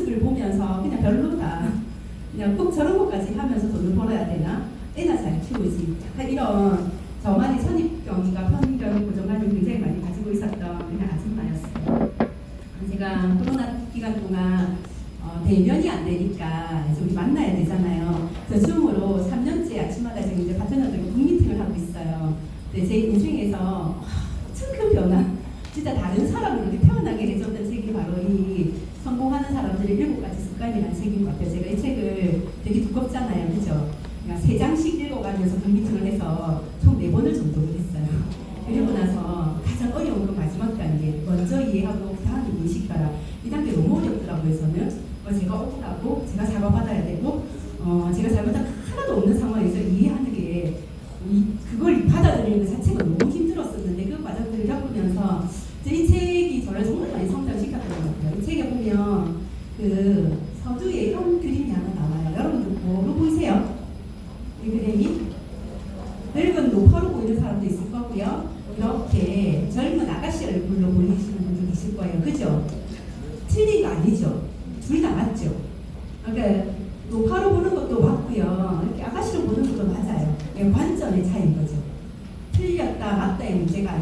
모습을 보면서 그냥 별로다. 그냥 꼭 저런 것까지 하면서 돈을 벌어야 되나? 애나 잘 키우지. 약간 이런 저만의 선입견과 편견, 고정관념 굉장히 많이 가지고 있었던 그냥 아줌마였어요. 제가 코로나 기간 동안 대면이 안 되니까 이제 우리 만나야 되잖아요. 그래서 줌으로 3년째 아침마다 지금 이제 파트너들과 북미팅을 하고 있어요. 근데 제 인생에서 엄청 큰 변화, 진짜 다른 사람으로 태어나게 해줬던 책이 바로 이 성공하는 사람들의 7가지 습관이라는 책인 것 같아요. 제가 이 책을 되게 두껍잖아요. 그죠? 그러니까 3장씩 읽어가면서 북미팅을 해서 총 4번을 정도를 했어요. 그리고 나서 가장 어려운 건 마지막 단계, 먼저 이해하고 그 다음에 인식하라. 이 단계 너무 어렵더라고요. 저는 제가 억울하고 제가 사과받아야 되고 제가 잘못한 하나도 없는 상황에서 이해하는 게 그걸 받아들이는 것 자체가 너무 힘들었었는데 그 과정들을 겪으면서 이 책이 저를 정말 많이 성장시켰던 것 같아요. 이 책에 보면 그 서두에 이런 그림이 하나 나와요. 여러분들 뭐로 보이세요? 이 그림이 늙은 노파로 보이는 사람도 있을 거고요. 이렇게 젊은 아가씨 얼굴로 보이시는 분도 계실 거예요. 그죠? 틀린 거 아니죠? 둘 다 맞죠? 그러니까 노파로 보는 것도 맞고요. 이렇게 아가씨로 보는 것도 맞아요. 이게 관점의 차이인 거죠. 틀렸다 맞다의 문제가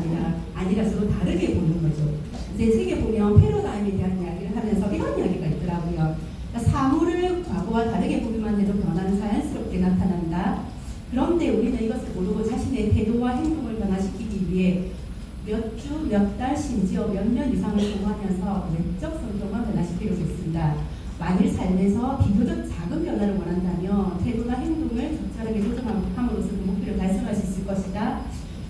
아니라 서로 다르게 보는 거죠. 제 책에 보면 패러다임에 대한 이야기를 하면서 이런 이야기가 있더라고요. 그러니까 사물을 과거와 다르게 보기만 해도 변화는 자연스럽게 나타난다. 그런데 우리는 이것을 모르고 자신의 태도와 행동을 변화시키기 위해 몇 주, 몇 달, 심지어 몇 년 이상을 공부하면서 외적 성격만 변화시키려고 했습니다. 만일 삶에서 비교적 작은 변화를 원한다면 태도나 행동을 적절하게 조정함으로써 그 목표를 달성할 수 있을 것이다.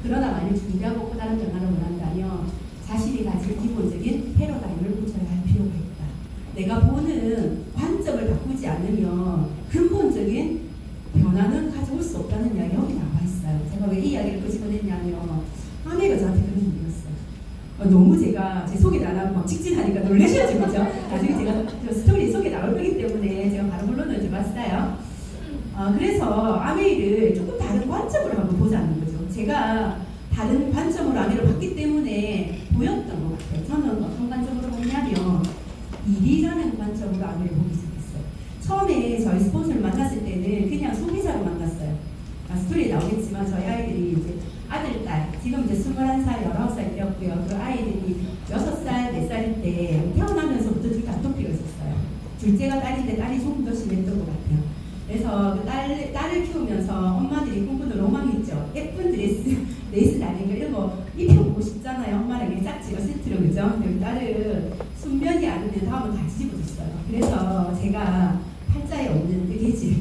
그러나 만일 중대하고 커다란 변화를 원한다면 자신이 가진 기본적인 패러다임을 고쳐야 할 필요가 있다. 내가 보는 관점을 바꾸지 않으면 근본적인 변화는 가져올 수 없다는 이야기가 여기 나와 있어요. 제가 왜 이 이야기를 끄집어냈냐면 아내가 저한테 그런 얘기였어요. 너무 제가 제 소개를 안 하고 막 직진하니까 놀라셨죠, 그죠? 나중에 제가 스토리 소개 나올 거기 때문에 제가 바로 물론을 들어봤어요. 그래서 아메이를 조금 다른 관점으로 한번 보자는 거죠. 제가 다른 관점으로 아메이를 봤기 때문에 보였던 것 같아요. 저는 어떤 관점으로 보냐면 일이라는 관점으로 아메이를 보기 시작했어요. 처음에 저희 스폰서를 만났을 때는 그냥 소비자로 만났어요. 스토리에 나오겠지만 저희 아이들이 이제 아들, 딸, 지금 이제 21살, 19살 때였고요. 그 아이들이 6살, 4살일 때 태어나면서부터 둘 다 아토피가 있었어요. 둘째가 딸인데 딸이 조금 더 심했던 것 같아요. 그래서 그 딸을 키우면서 엄마들이 꿈꾸는 로망이 있죠. 예쁜 드레스, 레이스 달린 거 이런 거 입혀보고 싶잖아요. 엄마랑 이게 짝지가 세트로, 그죠? 근데 딸은 순면이 아닌데 다음은 다 뒤집어졌어요. 그래서 제가 팔자에 없는 뜨개질,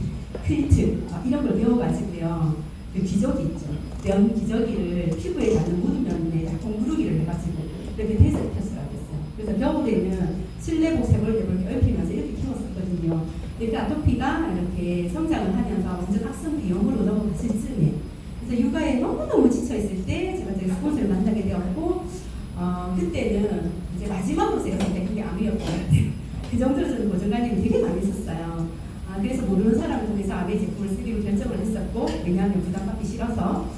퀼트 이런 걸 배워가지고요. 그 기저귀 있죠. 면 기저귀를 피부에 닿는 묻은 면에 공구르기를 해가지고 이렇게 대서 펴서라고 했어요. 그래서 겨울에는 실내복 세벌 껴입히면서 이렇게 키웠었거든요. 그러니까 아토피가 이렇게 성장을 하면서 완전 악성 비염으로 넘어갔을 즈음에 그래서 육아에 너무너무 지쳐있을 때 제가 저희 스폰서를 만나게 되었고 그때는 이제 마지막으로 제가 선택한 게 암이었던 것 같아요. 그 정도로 저는 고정관념이 되게 많이 있었어요. 그래서 모르는 사람을 통해서 아메 제품을 쓰기로 결정을 했었고 왜냐하면 부담받기 싫어서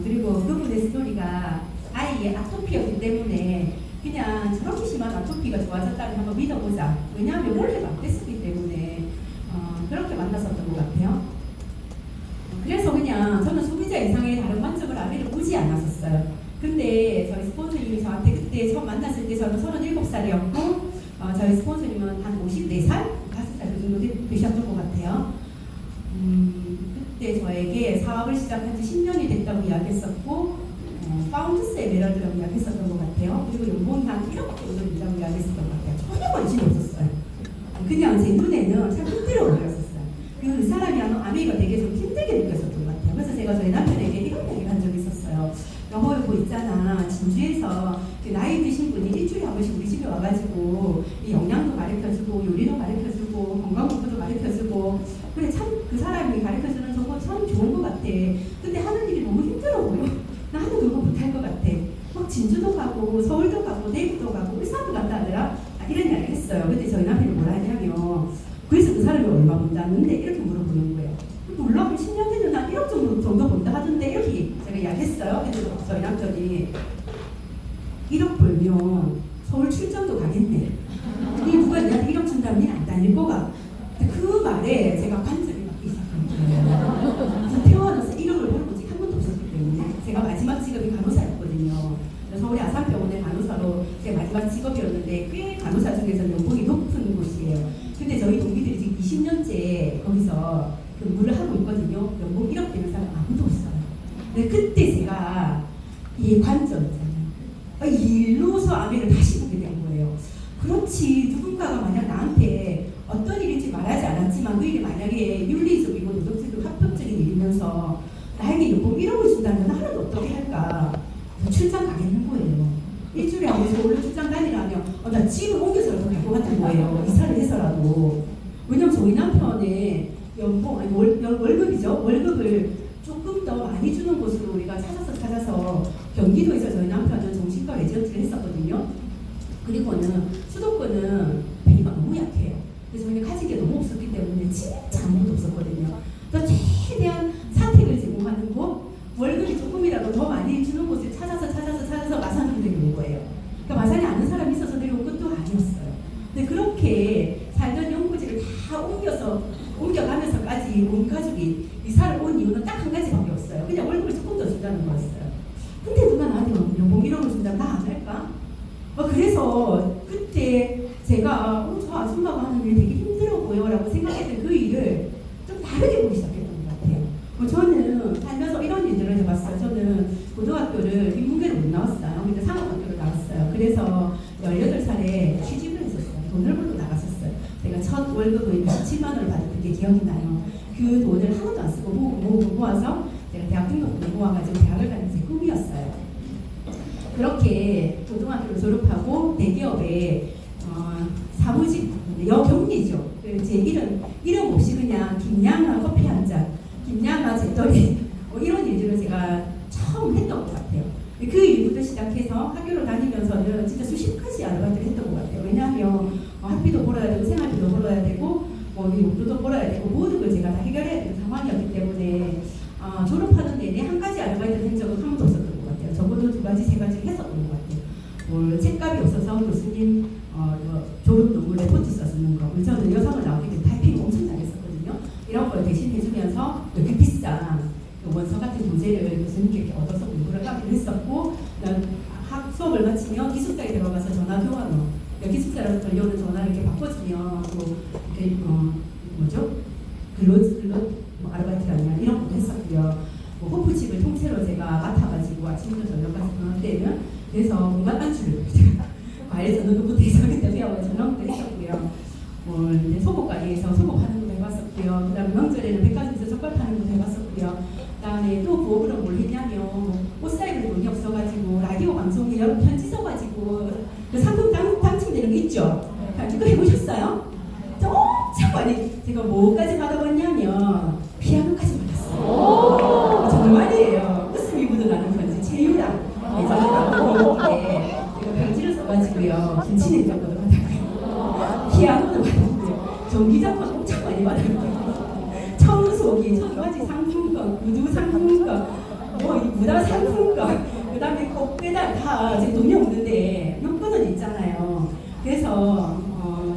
그리고 그분의 스토리가 아이의 아토피였기 때문에 그냥 저렇게 심한 아토피가 좋아졌다면 한번 믿어보자. 왜냐하면 원래가 안 됐었기 때문에 그렇게 만났었던 것 같아요. 그래서 그냥 저는 소비자 이상의 다른 관점을 아메를 보지 않았었어요. 근데 저희 스폰서님이 저한테 그때 처음 만났을 때 저는 37살이었고 저희 스폰서님은 한 54살? 5살 그 정도 되셨던 것 같아요. 그때 저에게 사업을 시작한 지 10년이 됐다고 이야기했었고 파운드스 에메랄드라고 이야기했었던 것 같아요. 그리고 연봉이 한 1억 정도 된다고 이야기했었던 것 같아요. 전혀 관심이 없었어요. 그냥 제 눈에는 참 힘들어 보였었어요. 그 사람이 아메이가 되게 좀 힘들게 느꼈었던 것 같아요. 그래서 제가 저희 남편에게 이런 얘기를 한 적이 있었어요. 여보 이거 있잖아. 진주에서 그 나이 드신 분이 일주일에 한 번씩 우리 집에 와가지고 이 영양도 가르쳐주고 요리도 가르쳐주고 건강공부도 가르쳐주고 그래 참 그 사람이 가르쳐주는 정보 참 좋은 것 같아. 근데 하는 일이 너무 힘들어 보여. 나는 그거 못할 것 같아. 막 진주도 가고 서울도 가고 대구도 가고 울산도 갔다 하더라. 이런 이야기를 했어요. 근데 저희 남편이 뭐라 하냐면 그래서 그 사람이 얼마 번다는데 이렇게 물어보는 거예요. 몰라 10년 되면 한 1억 정도 번다 하던데 이렇게 제가 이야기했어요. 그래서 저희 남편이 1억 벌면 서울 출장도 가겠네. 이게 누가 내한테 1억 준다니? 다닐 거가. 그 말에 제가 관점이 바뀌기 시작한 거예요. 태어나서 이름을 모르고 한 번도 없었기 때문에 제가 마지막 직업이 간호사였거든요. 서울의 아산병원의 간호사로 제 마지막 직업이었는데 꽤 간호사 중에서 연봉이 높은 곳이에요. 근데 저희 동기들이 지금 20년째 거기서 근무를 하고 있거든요. 연봉 1억 되는 사람 아무도 없어요. 근데 그때 제가 이 관점 있잖아요. 일로서 아메를 다시 보게 된 거예요. 그렇지, 누군가가 만약 나한테 어떤 일인지 말하지 않았지만 그 일이 만약에 윤리적이고 도덕적이고 합법적인 일이면서 나에게 연봉 1억을 준다면 나는 어떻게 할까? 출장 가겠는 거예요. 일주일에 한 번씩 원래 출장 다니라면 나 집을 옮겨서라도 갈 것 같은 거예요. 이사를 해서라도. 왜냐면 저희 남편의 연봉, 아니 월급이죠. 월급을 조금 더 많이 주는 곳으로 우리가 찾아서 경기도에서 저희 남편은 정신과 레지던트를 했었거든요. 그리고는 수도권은 페이가 너무 약해요. 그래서 저희가 가진 게 너무 없었기 때문에 진짜 아무것도 없었거든요. 또 최대한 사택을 제공하는 곳, 월급이 조금이라도 더 많이 주는 곳을 찾아서 마산으로 내려온 거예요. 그러니까 마산에 아는 사람이 있어서 내려온 것도 아니었어요. 근데 그렇게 살던 연구지를 다 옮겨가면서까지 온 가족이 이사를 온 이유는 딱 한 가지밖에 없어요. 그냥 월급을 조금 더 준다는 거였어요. 근데 누가 나한테 연봉 1억을 준다면 나 안 할까? 그래서 그때 제가 저 아줌마가 하는 일 되게 힘들어 보여라고 생각했던 그 일을 좀 다르게 보기 시작했던 것 같아요. 저는 살면서 이런 일들을 해봤어요. 저는 고등학교를 인문계를 못 나왔어요. 근데 상업학교를 나왔어요. 그래서 18살에 취직을 했었어요. 돈을 벌고 나갔었어요. 제가 첫 월급을 27만 원을 받았던 게 기억이 나요. 그 돈을 하나도 안 쓰고 모아서 제가 대학 등록금을 모아가지고 대학을 가는 제 꿈이었어요. 그렇게 고등학교를 졸업하고 대기업에 사무직, 여경리죠. 제 이름 없이 그냥 김양아 커피 한 잔, 김양아 재떨이 이런 일들을 제가 처음 했던 것 같아요. 그 일부터 시작해서 학교를 다니면서는 진짜 수십 가지 아르바이트를 했던 것 같아요. 왜냐하면 학비도 벌어야 되고 생활비도 벌어야 되고 용돈도 벌어야 되고 모든 걸 제가 다 해결해야 되는 상황이었기 때문에 졸업하는 내내 한 가지 아르바이트를 한 적은 한 번도 없었던 것 같아요. 적어도 2가지, 3가지를 했었던 것 같아요. 책값이 없어서 교수님 졸업 논문 레포트 써주는 거. 저는 여성을 나오게 되면 타이핑 엄청 잘했었거든요. 이런 걸 대신 해주면서 이렇게 비싼 원서 같은 교재를 교수님께 이렇게 얻어서 공부를 하기도 했었고, 수업을 마치면 기숙사에 들어가서 전화 교환, 기숙사로 걸려오는 전화를 이렇게 바꿔주면 이렇게 아르바이트가 아니라 이런 것도 했었고요. 호프집을 통째로 제가 맡아가지고 아침부터 저녁까지 그럴 때는 그래서 공간 안출을 과일 전문부터 해서 그때 배워서 전화도 했었고요. 이제 소복가게에서 소복하는 것도 해봤었고요. 그다음에 명절에는 백화점에서 젓갈 파는 것도 해봤었고요. 그다음에 또 부업으로 뭘 했냐면 옷 사입을 돈이 없어가지고 라디오 방송에 여러 편지 써가지고 그 상품 당첨되는 거 있죠. 그거 해보셨어요? 엄청 많이 제가 뭐까지 받아봤냐면 피아노까지 받았어요. 정말이에요. 웃음이 묻어나는 편지 최유랑 예전에 받았는데 제가 편지를 써가지고요. 김치냉장고도 받았고요. 피아노도 받았고요. 전기장판 엄청 많이 받았고요. 청소기, 청바지 상품권, 구두 상품권, 무당 상품권, 그 다음에 꽃배달 다 제 돈이 없는데 용건은 있잖아요. 그래서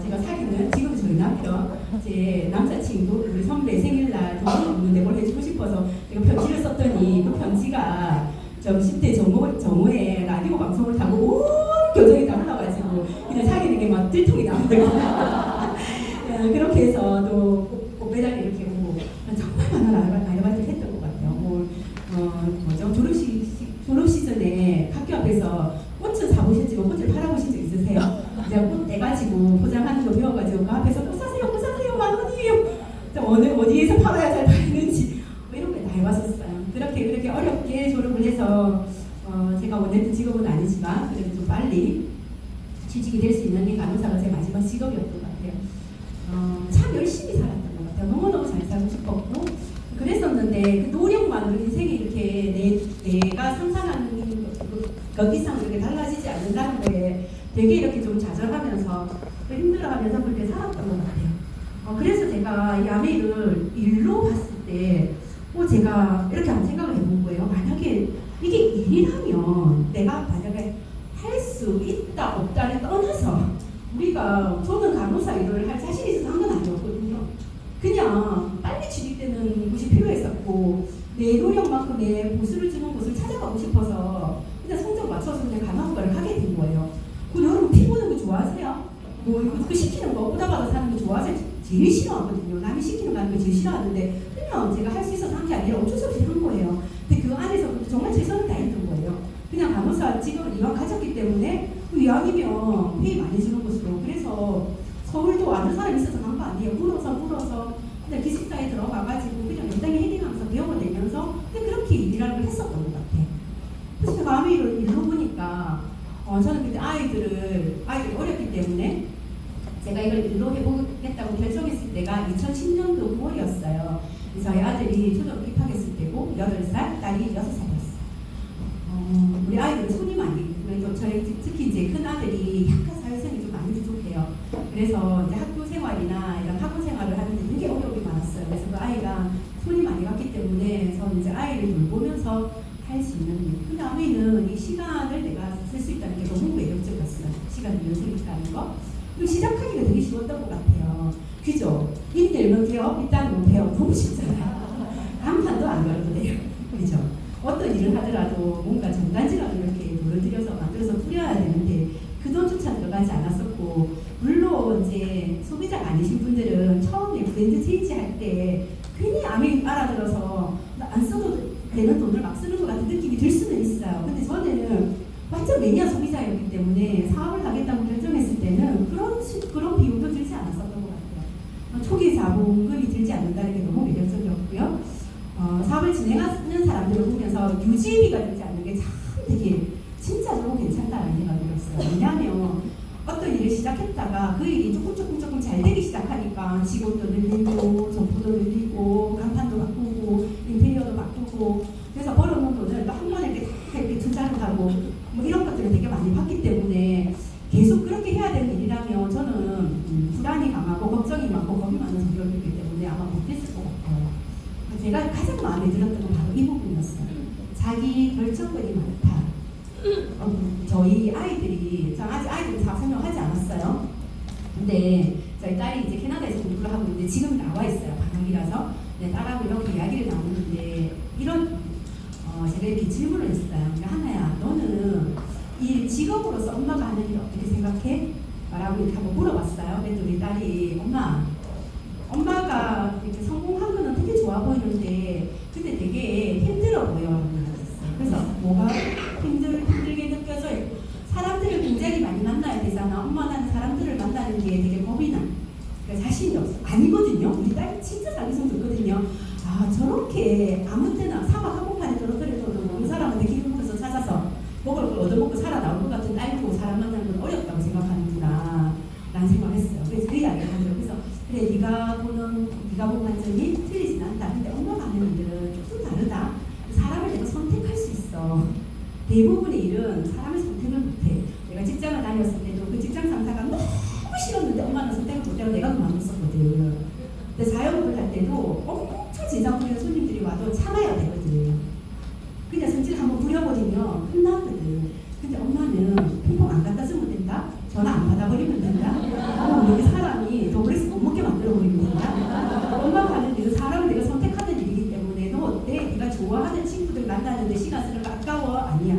제가 사귀는 지금 저희 남편 제 남자친구 우리 선배 생일날 돈이 없는데 뭘 해주고 싶어서 제가 편지를 썼더니 그 편지가 저 10대 정오에 라디오 방송을 타고 온 교정이 다 올라가지고 그냥 사귀는 게 막 들통이 나오더라고요. 그렇게 해서 또 꽃배달 이렇게 오고 정말 많은 아르바이트를 했던 것 같아요. 졸업 시즌에 학교 앞에서 꽃을 사보셨지만 꽃을 팔아보신 적 있으세요? 이제 꽃 떼가지고 포장하는 거 배워가지고 그 앞에서 꽃 사세요 10,000원이에요. 어디에서 팔아야 잘 팔리는지 이런 걸 다 해봤었어요. 그렇게 어렵게 졸업을 해서 제가 원했던 직업은 아니지만 그래도 좀 빨리 취직이 될 수 있는 게 간호사가 제 마지막 직업이었던 것 같아요. 참 열심히 살았던 것 같아요. 너무너무 잘 살고 싶었고 그랬었는데 그 노력만으로 인생이 이렇게 내가 상상하는 것 이상 이렇게 달라지지 않는다는 거에 되게 이렇게 좀 좌절하면서 힘들어하면서 그렇게 살았던 것 같아요. 그래서 제가 이 아메를 일로 봤을 때 제가 이렇게 한번 생각을 해본 거예요. 만약에 이게 일이라면 내가 만약에 할 수 있다 없다를 떠나서 저는 간호사 일을 할 자신이 있어서 그 시키는 거 오다가다 사는 거 좋아서 제일 싫어하거든요. 남이 시키는 거 하는 거 제일 싫어하는데 그냥 제가 할 수 있어서 한 게 아니라 어쩔 수 없이 한 거예요. 근데 그 안에서 정말 최선을 다했던 거예요. 그냥 간호사 직업을 이왕 가졌기 때문에 이왕이면 페이 많이 주는 곳으로. 그래서 서울도 아는 사람이 있어서 간 거 아니에요. 물어서 그냥 기숙사에 들어가가지고 그냥 연장에 헤딩하면서 배워내면서 근데 그렇게 일이라는 걸 했었던 것 같아요. 그래서 제가 아미를 일로 보니까 저는 그때 아이들이 어렸기 때문에 제가 이걸 일로 해보겠다고 결정했을 때가 2010년도 9월이었어요. 저희 아들이 초등학교 입학했을 때고 8살, 딸이 6살이었어요. 우리 아이들은 손이 많이, 저희 특히 이제 큰 아들이 약간 사회성이 좀 많이 부족해요. 그래서 이제 학교 생활이나 이런 학원 생활을 하는데 되게 어려움이 많았어요. 그래서 그 아이가 손이 많이 갔기 때문에 저는 이제 아이를 돌보면서 할 수 있는 일. 근데 아미는 이 시간을 내가 쓸 수 있다는 게 너무 매력적이었어요. 시간을 연습했다는 거. 그리고 시작하기가 되게 쉬웠던 것 같아요. 그죠? 힘들면 돼요. 일단 못 해요. 너무 쉽잖아요. 간판도 안 걸어도 돼요. 그죠? 어떤 일을 하더라도 뭔가 전단지라도 이렇게 돈을 들여서 만들어서 뿌려야 되는데 그 돈조차 들어가지 않았었고, 물론 이제 소비자가 아니신 분들은 처음에 브랜드 체인지 할 때 괜히 아미 알아들어서 안 써도 되는 돈을 막 쓰는 것 같은 느낌이 들 수는 있어요. 근데 저는 완전 매니아 소비자였기 때문에 사업을 하겠다고 결정했을 때는 그런 비용도 들지 않았었던 것 같아요. 초기 자본금이 들지 않는다는 게 너무 매력적이었고요. 사업을 진행하는 사람들을 보면서 유지비가 들지 않는 게 참 되게 진짜 너무 괜찮다는 생각이 들었어요. 왜냐하면 어떤 일을 시작했다가 그 일이 조금 잘 되기 시작하니까 직원도 늘리고 점포도 늘리고 간판도 바꾸고 인테리어도 바꾸고 그래서 벌어놓은 돈을 또 한 번에 이렇게 투자를 하고 뭐 이런 것들을 되게 많이 봤기 때문에 계속 그렇게 해야 되는 일이라면 저는 불안이 강하고 걱정이 많고 겁이 많은 성격이기 때문에 아마 못했을 것 같아요. 제가 가장 마음에 들었던 건 바로 이 부분이었어요. 자기 결정권이 많다. 저희 아이들이, 아직 아이들은 다 설명하지 않았어요. 근데 저희 딸이 이제 캐나다에서 공부를 하고 있는데 지금 나와 있어요. 방학이라서. 네, 딸하고 이렇게 이야기를 나누는데 이런 제가 이렇게 질문을 했어요. 하나야, 너는 이 직업으로서 엄마가 하는 일 어떻게 생각해? 라고 이렇게 한번 물어봤어요. 그래서 우리 딸이 엄마가 이렇게 성공한 거는 되게 좋아 보이는데 근데 되게 힘들어 보여. 그래서 뭐가 힘들게 느껴져요? 사람들을 굉장히 많이 만나야 되잖아. 엄마는 사람들을 만나는 게 되게 겁이 나. 그러니까 자신이 없어. 아니거든요. 우리 딸이 진짜 자기성 좋거든요. 저렇게 아무 때나 사막 한복판에 떨어뜨려도 그 사람한테 기분 먹어서 찾아서 먹을 걸 얻어먹고 살아 나올 것 같은 딸고 사람 만나는 건 어렵다고 생각하는구나 라는 생각을 했어요. 그래서 그 이야기를 하더라고요. 그래서 그래, 네가 보는 관점이 틀리진 않다. 근데 엄마가 하는 일은 조금 다르다. 사람을 내가 선택할 수 있어. 대부분의 일은 사람을 선택을 못해. 내가 직장을 다녔을 때도 그 직장 상사가 너무 싫었는데 엄마는 선택을 못해서 내가 그만뒀었거든. 근데 자영업을 할 때도 엄청 진상 부리는 손님들이 와도 참아야 되거든. 그냥 성질 한번 부려버리면 끝나거든. 근데 엄마는 핑퐁 안 갖다 쓰면 된다? 전화 안 받아버리면 된다? 여기 사람이 더블에서 못 먹게 만들어버리면 된다? 엄마가 하는 일은 사람을 내가 선택하는 일이기 때문에 너 어때? 네가 좋아하는 친구들 만나는데 시간 쓰는 거 아까워? 아니야.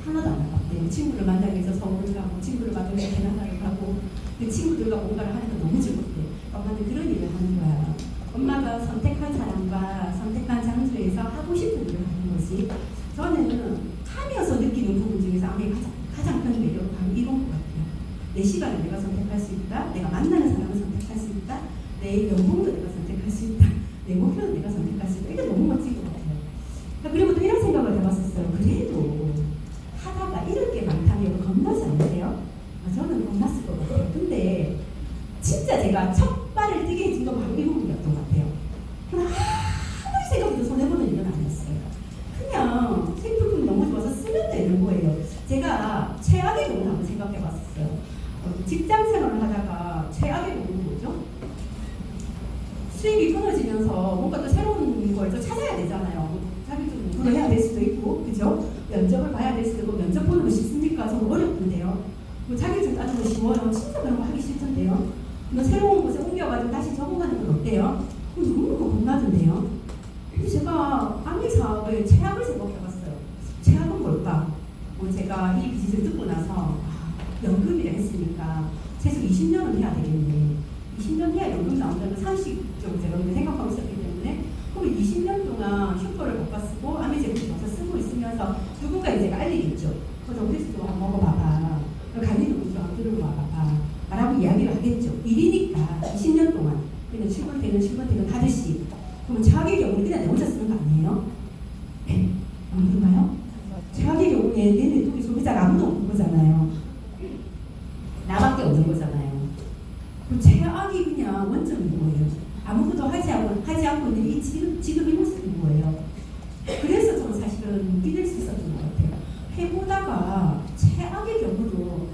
하나도 안 아깝대. 친구를 만나기 위해서 서울을 가고 친구를 만나기 위해서 캐나다를 가고 그 친구들과 뭔가를 하는 거 너무 즐겁대. 엄마는 그런 일을 하는 거야. 엄마가 선택한 사람과 선택한 장소에서 하고 싶은 일을 하는 것이 저는 하면서 느끼는 부분 중에서 아무리 가장 큰 매력은 바로 이건 것 같아요. 내 시간을 내가 선택할 수 있다. 내가 만나는 사람을 선택할 수 있다. 내 연봉도 내가 선택할 수 있다. 내 목표도 내가 선택할 수 있다. 이게 너무 멋진 것 같아요. 그리고 또 이런 생각을 해봤었어요. 그래도 하다가 잃을 게 많다면 겁나지 않으세요? 저는 겁났을 것 같아요. 근데 진짜 제가 첫 발을 뛰게 해준 건 바로 이 부분이었던 것 같아요. 그럼 아무리 생각해도 손해보는 일은 아니었어요. 그냥 생필품이 너무 좋아서 쓰면 되는 거예요. 제가 최악의 경우를 한번 생각해봤었어요. 직장 생활을 하다가 최악의 경우는 뭐죠? 수입이 끊어지면서 뭔가 또 새로운 걸 또 찾아야 되잖아요. 자기도 공부를 해야 될 수도 있고, 그죠? 면접을 봐야 될 수도 있고, 면접 보는 거 쉽습니까? 좀 어렵던데요. 뭐 자격증 따는 거 쉬워요. 진짜 그런 거 하기 싫던데요. 뭐 새로운 곳에 옮겨가지고 다시 적응하는 건 어때요? 너무 겁나던데요. 제가 아미 사업의 최악을 생각해봤어요. 최악은 뭘까? 제가 이 비즈를 듣고 나서 연금이라 했으니까 최소 20년은 해야 되겠네. 20년 해야 연금 나온다는 상식적으로 제가 그렇게 생각하고 있었기 때문에 그럼 20년 동안 슈퍼를 바꿔 쓰고 아미 제품 줘서 쓰고 있으면서 누군가 이제 알리겠죠. 그래서 우리 수도 한번 먹어봐봐. 간이도 우리 좀 들고 와봐봐. 라고 이야기를 하겠죠. 일이니까 20년 동안 그냥 출근퇴근 하듯이 그러면 최악의 경우는 그냥 내 혼자 쓰는 거 아니에요? 네. 안 그런가요? 최악의 경우에 내내 우리 소비자가 아무도 없는 거잖아요. 나밖에 없는 거잖아요. 그럼 최악이 그냥 원점인 거예요. 아무것도 하지 않고 있는 지금 이 모습인 거예요. 그래서 저는 사실은 믿을 수 있었던 것 같아요. 해보다가 최악의 경우도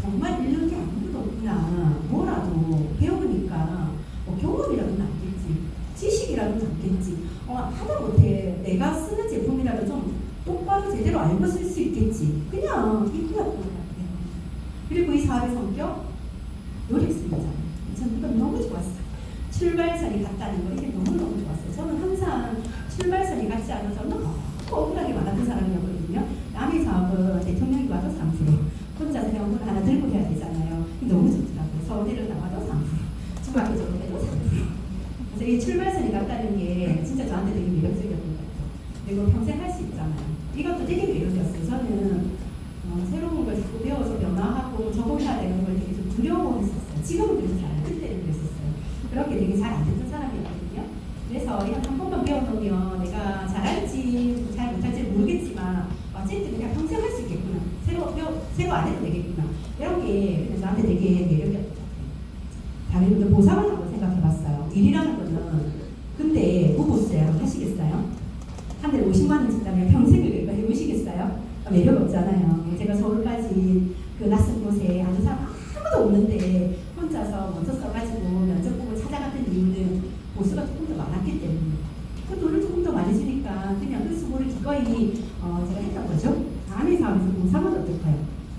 정말 잃는 게 아무것도 없구나. 뭐라도 배우니까 뭐 경험이라도 남겠지. 지식이라도 남겠지. 하다못해 내가 쓰는 제품이라도 좀 똑바로 제대로 알고 쓸 수 있겠지. 그냥 이거였던 것 같아요. 그리고 이 사업의 성격? 노력습니다. 저는 이거 너무 좋았어요. 출발선이 같다는 거 이게 너무너무 좋았어요. 저는 항상 출발선이 같지 않아서 너무 억울하게 많았던 사람이었거든요. 남의 사업은 대통령이 와도 3%, 혼자 그냥 돈 하나 들고 해야 되잖아요. 너무 좋더라고요. 서울대를 나와도 3%, 중학교 졸업해도 3%. 그래서 이 출발선이 같다는 게 진짜 저한테 되게 매력적이었던 것 같아요. 그리고 평생 할 수 있잖아요. 이것도 되게 매력이었어요. 저는 새로운 걸 자꾸 배워서 변화하고 적응해야 되는 걸 되게 좀 두려워했었어요. 지금은 그래서 잘해요. 그때는 그랬었어요. 그렇게 되게 잘 안 됐던 사람이었거든요. 그래서 이거 한 번만 배워놓으면 내가 잘할지 잘 못할지 모르겠지만 어쨌든 그냥 평생 할 수 있겠구나. 새로 안 해도 되겠구나. 이런 게 그냥 저한테 되게 매력이었던 것 같아요. 다른 분들 보상을 한번 생각해봤어요. 일이라는 거는 근데 부부세요 하시겠어요? 한 달에 50만 원 준다면 평생을 해보시겠어요? 매력 없잖아요. 제가 서울까지 그 낯선 곳에 아는 사람 아무도 없는데 혼자서 먼저 써가지고 면접 보고 찾아갔던 이유는 보수가 조금 더 많았기 때문에 그 돈을 조금 더 많이 주니까 그냥 그 수고를 기꺼이 제가 했던 거죠. 다음에 사업에서 보상은 어떨까요?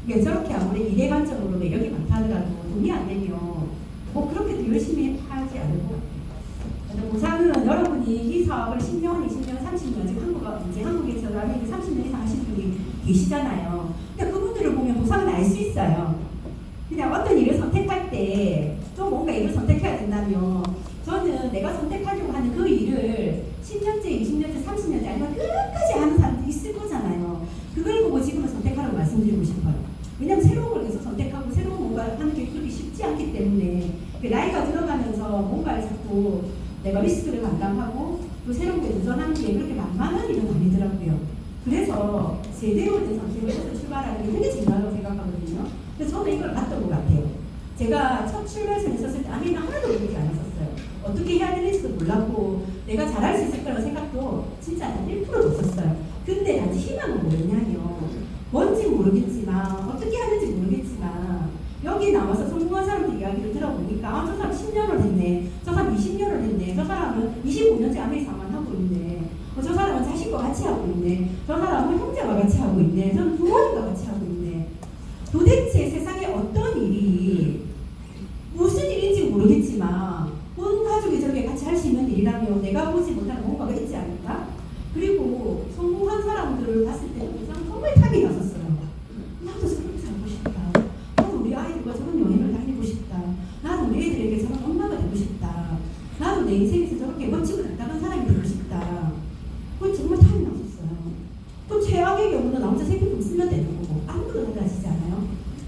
이게 저렇게 아무리 일의 관점으로 매력이 많다 하더라도 돈이 안 되면 뭐 그렇게도 열심히 하지 않을 것 같아요. 보상은 여러분이 이 사업을 10년, 20년, 30년 지금 한국에서 30년 이상 하시는 분이 계시잖아요. 근데 그분들을 보면 보상은 알 수 있어요. 그냥 어떤 일을 선택할 때 또 뭔가 일을 선택해야 된다면 저는 내가 선택하려고 하는 그 일을 10년째, 20년째, 30년째 아니면 끝까지 하는 사람도 있을 거잖아요. 그걸 보고 지금은 선택하라고 말씀드리고 싶어요. 왜냐면 새로운 걸 계속 선택하고 새로운 뭔가를 하는 게 그렇게 쉽지 않기 때문에 나이가 들어가면서 뭔가를 자꾸 내가 리스크를 감당하고 또 새로운 게 도전하는 게 그렇게 만만한 일은 아니더라고요. 그래서 제대로 된 선택을 출발하는 게 되게 중요하다고 생각하거든요. 근데 저는 이걸 봤던 것 같아요. 제가 첫 출발선에 섰을 때 아미는 하나도 모르지 않았었어요. 어떻게 해야 되는지도 몰랐고 내가 잘할 수 있을 거라는 생각도 진짜 한 1%도 없었어요. 근데 단지 희망은 뭐였냐면 뭔지 모르겠지만 어떻게 하는지 모르겠지만 여기 나와서 성공한 사람들 이야기를 들어보니까 저 사람 10년을 했네, 저 사람 20년을 했네, 저 사람은 25년째 아메리카만 하고 있네, 저 사람은 자식과 같이 하고 있네, 저 사람은 형제와 같이 하고 있네, 저는 부모님과 같이 하고 있네. 도대체 세상에 어떤 일이 무슨 일인지 모르겠지만 온 가족이 저렇게 같이 할 수 있는 일이라면 내가 보지 못하는 뭔가가 있지 않을까? 그리고 성공한 사람들을 봤을 때는 정말 탐이 났었어요. 나도 저렇게 살고 싶다. 나도 우리 아이들과 저런 여행을 다니고 싶다. 나도 우리 애들에게 저런 엄마가 되고 싶다. 나도 내 인생에서 저렇게 멋지고 당당한 사람이 되고 싶다. 그건 정말 탐이 났었어요. 또 최악의 경우는 나 혼자 생필품 쓰면 되는 거고 아무것도 달라지지 않아요.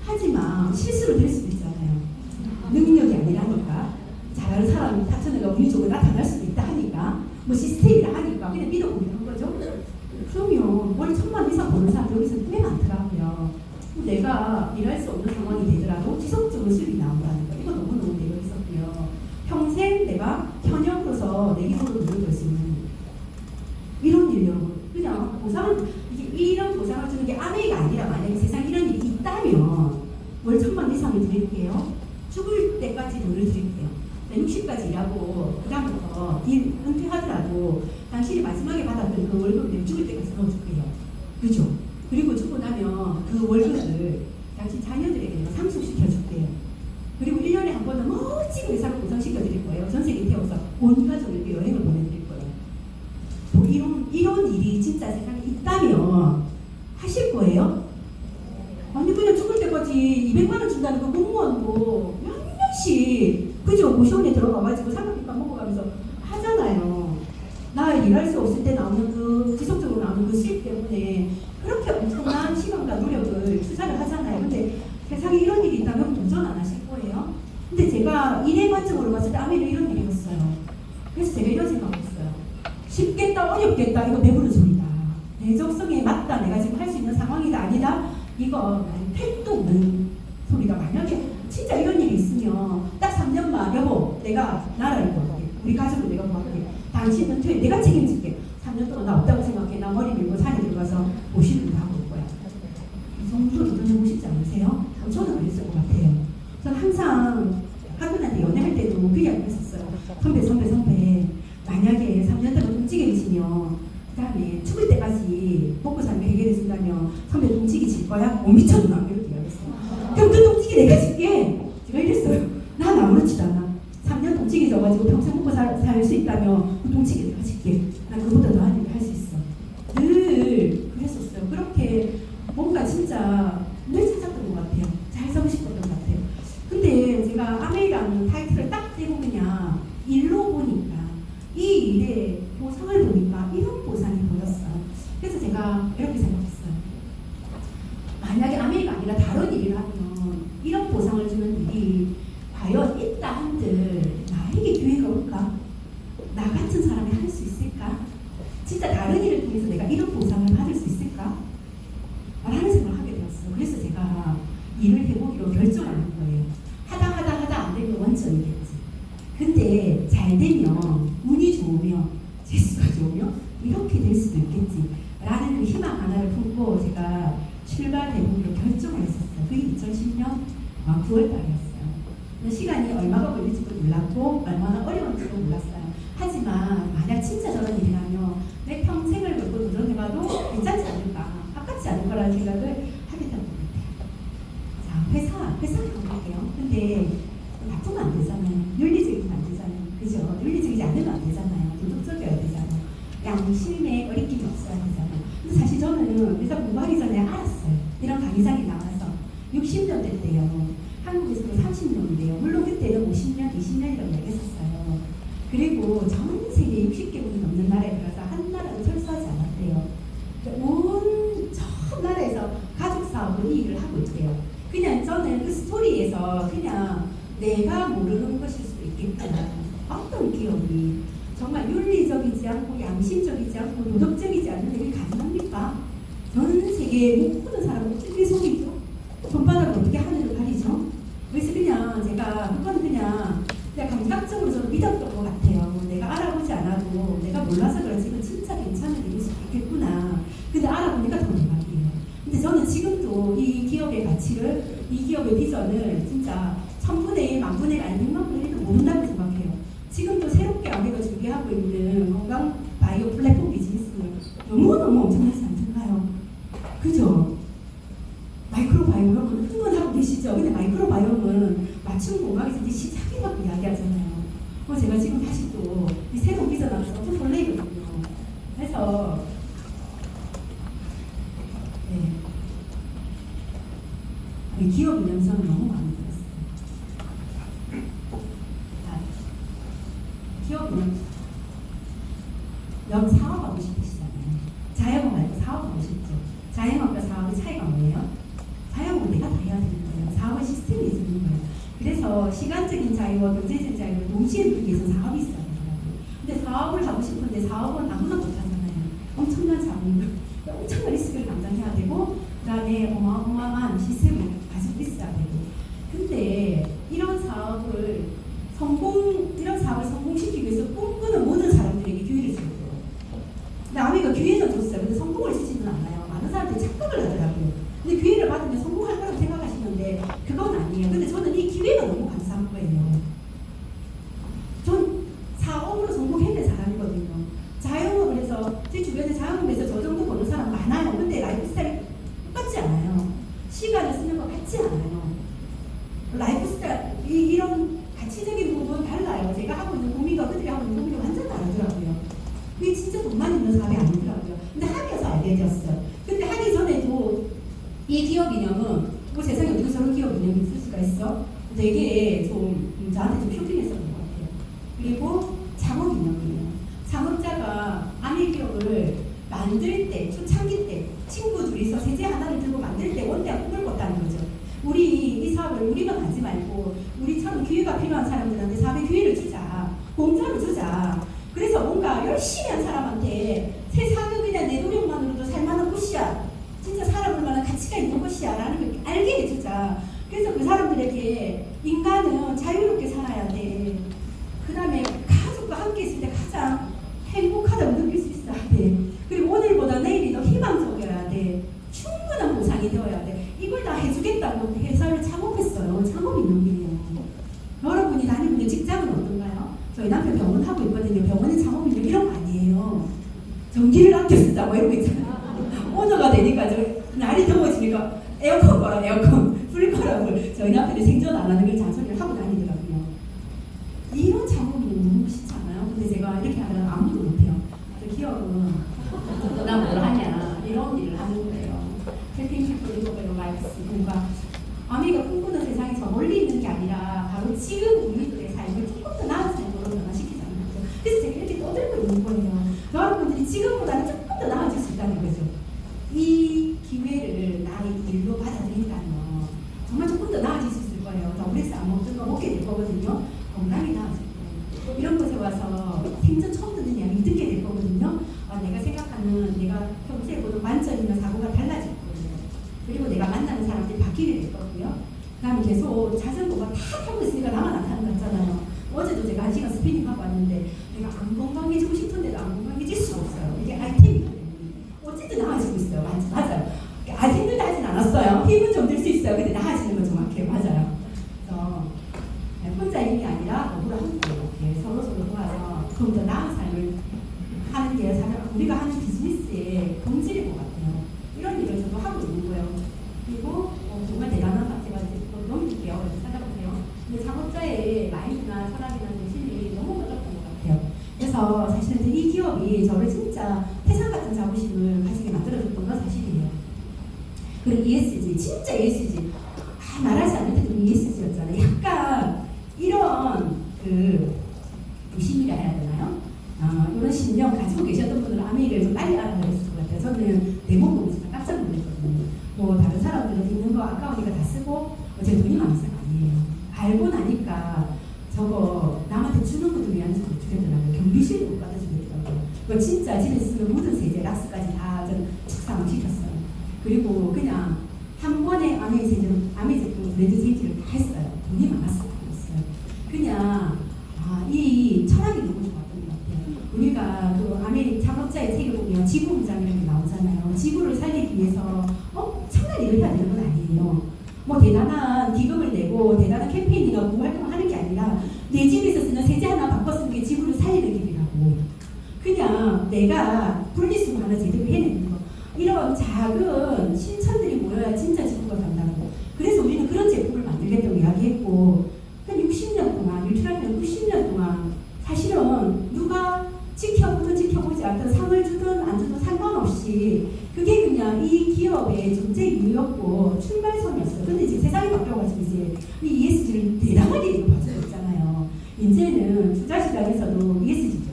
하지만 실수를 될 수도 있잖아요. 능력이 아니라니까. 잘하는 사람이 파트너가 운이적으로 나타날 수도 있다 하니까 뭐 시스템이라 하니까 그냥 믿어보는 거죠. 그러면 월 1000만 이상 버는 사람 여기서 꽤 많더라고요. 내가 일할 수 없는 상황이 되더라도 지속적으로 수입이 나온다는 거 이거 너무너무 매력 있었고요. 평생 내가 현역으로서 내 기본으로 돈을 벌 수 있는 이런 일이요. 그냥 보상을 이런 보상을 주는 게 아메이가 아니라 만약에 세상에 이런 일이 있다면 월 1000만 이상을 드릴게요. 죽을 때까지 돈을 드릴게요. 60까지 일하고 그 다음부터 일 은퇴하더라도 당신이 마지막에 받았던 그 월급을 죽을 때까지 넣어줄게요. 그죠? 그리고 죽고 나면 그 월급을 당신 자녀들에게 내가 상속시켜줄게요. 그리고 1년에 한 번은 멋진 회사로 보상시켜드릴 거예요. 전세계 태워서 온 가족에게 여행을 보내드릴 거예요. 뭐 이런 일이 진짜 세상에 있다면 하실 거예요? 아니 그냥 죽을 때까지 지금까지 200만 원 준다는 그 공무원도 몇 년씩 그죠? 고시원에 들어가가지고 삼각김밥 먹어가면서 하잖아요. 나 일할 수 없을 때 나오는 그 지속적으로 나오는 그 수입 때문에 그렇게 엄청난 시간과 노력을 투자를 하잖아요. 근데 세상에 이런 일이 있다면 도전 안 하실 거예요? 근데 제가 일의 관점으로 봤을 때 아메리카 이런 일이었어요. 그래서 제가 이런 생각했어요. 쉽겠다 어렵겠다 이거 배부른 소리다. 내적성에 맞다 내가 지금 할 수 있는 상황이다 아니다 이거 택도 없는 소리다. 만약에 진짜 이런 일이 있으면 딱 3년만 여보 내가 나라를 도와줄게. 우리 가족을 내가 도와줄게. 당신은 퇴 내가 책임질게. 3년 동안 나 없다고 생각해. 나 머리 밀고 산에 들어가서 모시는 하고 올 거야. 이 정도로 도전해보고 싶지 않으세요? 저는 그랬을 것 같아요. 저는 항상 학원한테 연애할 때도 그 이야기를 했었어요. 선배 만약에 3년 동안 움직여지면 그 다음에 죽을 때까지 먹고 사는 게 해결해준다면 선배 움직이질 거야? 못 미쳤나? 이렇게 이야기했어요. 그럼 그 움직이 내가 줄게. 제가 이랬어요. 난 아무렇지도 않아. 3년 동치기져가지고 평생 먹고 살 수 있다면 그 동치기 내가 줄게. 난 그보다 더한 일을 할 수 있어. 늘 그랬었어요. 그렇게 뭔가 진짜 늘 찾았던 것 같아요. 잘 살고 싶었던 것 같아요. 근데 제가 아메이라는 타이틀을 딱 떼고 그냥 일로 보니까 이 일의 보상을 보니까 이런 보상이 보였어요. 그래서 제가 이렇게 생각했어요. 만약에 아메리카 아니라 다른 일을 하면 이런 보상을 주는 일이 과연 있다 한들 나에게 기회가 올까? 나 같은 사람이 할 수 있을까? 진짜 다른 일을 통해서 내가 이런 보상을 받을 수 있을까? 라는 생각을 하게 되었어요. 그래서 제가 일을 해보기로 결정하는 거예요. 하다 안 되면 원점이겠지. 근데 잘 되면 운이 좋으면 재수가 좋으면 이렇게 될 수도 있겠지. 라는 그 희망 하나를 품고 제가 출발해보기로 결정을 했었어요. 그게 2010년 9월달이었어요. 시간이 얼마가 걸릴지도 몰랐고 얼마나 어려운지도 몰랐어요. 하지만 만약 진짜 저런 일이 나면 내 평생을 걸고 도전해봐도 괜찮지 않을까, 아깝지 않을 거라는 생각을 하게 된 것 같아요. 자, 회사를 가볼게요. 근데 나쁘면 안 되잖아요. 윤리적이면 안 되잖아요. 그죠? 윤리적이지 않으면 안 되잖아요. 도덕적이어야 되잖아요. 양심에 어리낌이 없어야 되잖아요. 근데 사실 저는 회사 공부하기 전에 알았어요. 이런 강의장이 나와서 60년대 때요. 한국에서도 30년대요. 물론 그때는 50년, 20년이라고 얘기했었어요. 그리고 전 세계 60개국이 넘는 나라에 들어서 한 나라도 철수하지 않았대요. 온 나라에서 가족 사업으로 이 일을 하고 있대요. 그냥 저는 그 스토리에서 그냥 내가 모르는 것일 수도 있겠구나. 어떤 기업이 정말 윤리적이지 않고 양심적이지 않고 도덕적이지 않은 일이 가능합니까? 전 세계에 못 보는 사람은 어떻게 속이죠? 손바닥을 어떻게 하늘을 가리죠? 그래서 그냥 제가 그건 그냥 감각적으로 저는 믿었던 것 같아요. 내가 알아보지 않아도 내가 몰라서 그렇지 이건 진짜 괜찮은 일일 수도 있겠구나. 근데 알아보니까 더 대박이에요. 근데 저는 지금도 이 기업의 가치를, 이 기업의 비전을 진짜 1000분의 1, 10,000분의 1, 아니 100만분의 1도 모른다고 생각해요. 지금도 새롭게 아메리카 준비하고 있는 건강 바이오 플랫폼 비즈니스는 너무너무 엄청나지 않던가요? 그죠? 마이크로바이옴은 흥분하고 계시죠? 근데 마이크로바이옴은 맞춤 건강에서 이제 시작이라고 이야기하잖아요. 제가 지금 다시 또 이 새로운 비전 앞에서 엄청 설레거든요. 그래서 네. 기업 운영서는 너무 마음에 들었어요. 기업 운영 여기 사업하고 싶으시잖아요. 자영업 말고 사업하고 싶죠. 자영업과 사업의 차이가 뭐예요? 자영업은 내가 다 해야 되는 거예요. 사업은 시스템이 있는 거예요. 그래서 시간적인 자유와 경제적인 자유를 동시에 누리기 위해서 사업이 있어야 되더라고요. 근데 사업을 하고 싶은데 사업은 아무나 못하잖아요. 엄청난 자본을, 엄청난 리스크를 감당해야 되고 그 다음에 어마어마한 시스템을 가지고 있어야 되고. 근데 이런 사업을 성공시키기 위해서 꿈꾸는 모든 사람들에게 기회를 줘요. 근데 아메리카 기회는 줬어요. 근데 성공을 주지는 않아요. 많은 사람들이 착각을 하더라고요. 근데 기회를 받으면 성공할 거라고 생각하시는데 그건 아니에요. 근데 저는 이 기회가 너무 감사한 거예요. 전 사업으로 성공했는 사람이거든요. 자영업을 해서 제 주변에 자영업에서 저 정도 버는 사람 많아요. 근데 라이프 스타일이 똑같지 않아요. 시간을 쓰는 것 같지 않아요. 라이프 스타일 이런 가치적인 부분은 달라요. 제가 하고 있는 고민과 그들이 하고 있는 고민이 완전 다르더라고요. 그게 진짜 돈만 있는 사람이 아니더라고요. 근데 하면서 알게 되었어요. 근데 하기 전에도 이 기업 이념은 세상에 어떻게 저런 그리고 창업인형이에요. 창업자가 아미기업을 만들 때, 초창기 때 친구 둘이서 세제 하나를 들고 만들 때 원대한 꿈을 꿨다는 거죠. 우리 이 사업을 우리만 하지 말고 우리처럼 기회가 필요한 사람들한테 사업의 기회를 주자. 공짜로 주자. 그래서 뭔가 열심히 한 사람한테 세상은 그냥 내 노력만으로도 살만한 곳이야. 진짜 살아볼 만한 가치가 있는 곳이야. 라는 걸 알게 해주자. 그래서 그 사람들에게 인간은 자유롭게 살아야 돼. 그 다음에 가족과 함께 있을 때 가장 행복하다고 느낄 수 있어야 돼. 그리고 오늘보다 내일이 더 희망적이어야 돼. 충분한 보상이 되어야 돼. 이걸 다 해주겠다고 회사를 창업했어요. 창업인형이에요. 여러분이 다니고 있는 직장은 어떤가요? 저희 남편 병원 하고 있거든요. 병원의 창업인형 이런 거 아니에요. 전기를 아껴 쓰자 뭐 이런 거 있잖아요. 오너가 되니까 날이 더워지니까 에어컨 거라 에어컨 불 거라고 저희 남편이 생전 안 하는 걸 잔소리를 하고 다니더라고요. 이런 창업인형 너무 쉽지 않아요? 근데 제가 이렇게 하면 아무도 못해요. 기업은 나 뭘 하냐 이런 일을 하는 거예요. 캠핑시프 이거로 말씀 뭔가 아미가 꿈꾸는 세상이 저 멀리 있는 게 아니라 바로 지금 우리들의 삶을 조금 더 나은 삶으로 변화시키자는 거죠. 그래서 제가 이렇게 떠들고 있는 거예요. 여러분들이 지금보다는 조금 더 나아질 수 있다는 거죠. 이 기회를 나의 일로 받아들인다면 정말 조금 더 나아질 수 있을 거예요. 더 오래 안 먹던 거 먹게 될 거거든요. 건강이 나아질 거예요. 이런 곳에 와서 생전 처음 듣는 이야기 듣게 될 거거든요. 내가 생각하는 내가 평소에 보던 관점이나 사고가 달라질 거예요. 그리고 내가 만나는 사람들이 바뀌게 될 거고요. 그 다음에 계속 자전거가 다 타고 있으니까 나만 안 타는 거 같잖아요. 어제도 제가 1시간 스피닝하고 왔는데 내가 안 건강해지고 싶은데도 안 건강해질 수가 없어요. 이게 아이템이기 때문에. 어쨌든 나아지고 있어요. 맞아요. 아직 힘들다 하진 않았어요. 힘은 좀 들 수 있어요. 근데 나아지는 건 정확해요. 맞아요. 그래서 혼자 있는 게 아니라 누구랑 함께 이렇게 서로 도와서 좀 더 나은 삶을 하는 게 우리가 하는 비즈니스의 본질인 것 같아요. 이런 일을 저도 하고 있는 거예요. 그리고 정말 대단한 사태가 또 넘길게요. 찾아보세요. 근데 창업자의 마인드나 철학이나 정신이 너무 멋졌던 것 같아요. 그래서 사실은 이 기업이 저를 진짜 태산 같은 자부심을 가지게 만들어줬던 건 사실이에요. 그리고 ESG, 진짜 ESG. 말하지 않을 때도 ESG였잖아요. 약간 이런 의심이라 해야 되나요? 이런 신념 가지고 계셨던 분들은 아메리를 좀 빨리 알아냈을 것 같아요. 저는 대본 보고 진짜 깜짝 놀랐거든요. 뭐 다른 사람들은 있는 거 아까우니까 다 쓰고 제 돈이 많아서 아니에요. 알고 나니까 저거 남한테 주는 것도 위안해서 못 주겠더라고요. 경비실도 못 갖다 주겠더라고요. 그 진짜 집에 쓰는 묻은 세제 락스까지 다 저는 축상을 시켰어요. 그리고 그냥 한 번에 아메 제품 레드 세제를 다 했어요. 돈이 많았어요. 그냥 이 철학이 너무 좋았던 것 같아요. 우리가 그 아메리 창업자의 책을 보면 지구 문장이라는 게 나오잖아요. 지구를 살리기 위해서 엄청난 일을 해야 되는 건 아니에요. 뭐 대단한 기금을 내고 대단한 캠페인이나 뭐 활동을 하는 게 아니라 내 집에서 쓰는 세제 하나 바꿔 쓰는 게 지구를 살리는 길이라고. 그냥 내가 분리수거 하나 제대로 해내는 거. 이런 작은 실천들이 모여야 진짜 지구가 간다고. 그래서 우리는 그런 제품을 만들겠다고 이야기했고 한 60년 동안, 율트라피는 60년 동안 사실은 누가 지켜보든 지켜보지 않든 상을 주든 안 주든 상관없이 그게 그냥 이 기업의 존재 이유였고 출발선이었어요. 근데 이제 세상이 바뀌어가지고 이제 이 ESG를 대단하게 이루어지고 있잖아요. 이제는 투자 시장에서도 ESG죠.